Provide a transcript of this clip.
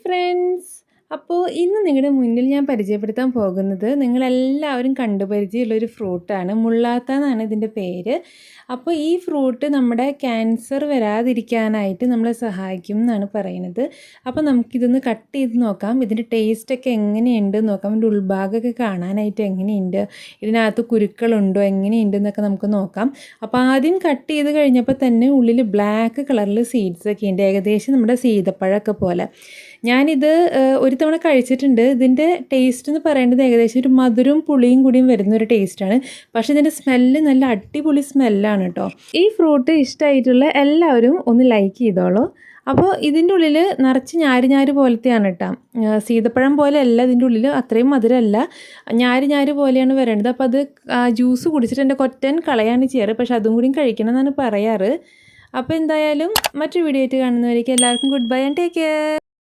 Friends, അപ്പോൾ ഇന്ന് നിങ്ങളുടെ മുന്നിൽ ഞാൻ പരിചയപ്പെടുത്താൻ പോകുന്നത് നിങ്ങളെല്ലാവരും കണ്ടു പരിചയമുള്ളൊരു ഫ്രൂട്ടാണ്. മുള്ളാത്ത എന്നാണ് ഇതിൻ്റെ പേര്. അപ്പോൾ ഈ ഫ്രൂട്ട് നമ്മുടെ ക്യാൻസർ വരാതിരിക്കാനായിട്ട് നമ്മളെ സഹായിക്കും എന്നാണ് പറയുന്നത്. അപ്പോൾ നമുക്കിതൊന്ന് കട്ട് ചെയ്ത് നോക്കാം. ഇതിൻ്റെ ടേസ്റ്റൊക്കെ എങ്ങനെയുണ്ട് നോക്കാം. ഇതിൻ്റെ ഉൾഭാഗമൊക്കെ കാണാനായിട്ട് എങ്ങനെയുണ്ട്, ഇതിനകത്ത് കുരുക്കളുണ്ടോ, എങ്ങനെയുണ്ടെന്നൊക്കെ നമുക്ക് നോക്കാം. അപ്പോൾ ആദ്യം കട്ട് ചെയ്ത് കഴിഞ്ഞപ്പോൾ തന്നെ ഉള്ളിൽ ബ്ലാക്ക് കളറിൽ സീഡ്സൊക്കെ ഉണ്ട്, ഏകദേശം നമ്മുടെ സീതപ്പഴമൊക്കെ പോലെ. ഞാനിത് ഒരു തവണ കഴിച്ചിട്ടുണ്ട്. ഇതിൻ്റെ ടേസ്റ്റ് എന്ന് പറയുന്നത് ഏകദേശം ഒരു മധുരവും പുളിയും കൂടിയും വരുന്നൊരു ടേസ്റ്റാണ്. പക്ഷേ ഇതിൻ്റെ സ്മെല്ല് നല്ല അടിപൊളി സ്മെല്ലാണ് കേട്ടോ. ഈ ഫ്രൂട്ട് ഇഷ്ടമായിട്ടുള്ള എല്ലാവരും ഒന്ന് ലൈക്ക് ചെയ്തോളൂ. അപ്പോൾ ഇതിൻ്റെ ഉള്ളിൽ നിറച്ച് ഞാര് പോലത്തെയാണ് കേട്ടോ. സീതപ്പഴം പോലെയല്ല, ഇതിൻ്റെ ഉള്ളിൽ അത്രയും മധുരമല്ല, ഞാര് പോലെയാണ് വരേണ്ടത്. അപ്പോൾ അത് ജ്യൂസ് കുടിച്ചിട്ട് എൻ്റെ കൊറ്റൻ കളയാണ് ചെയ്യാറ്. പക്ഷെ അതും കൂടിയും കഴിക്കണം എന്നാണ് പറയാറ്. അപ്പോൾ എന്തായാലും മറ്റൊരു വീഡിയോ ആയിട്ട് കാണുന്നവരേക്കും എല്ലാവർക്കും good bye and take care.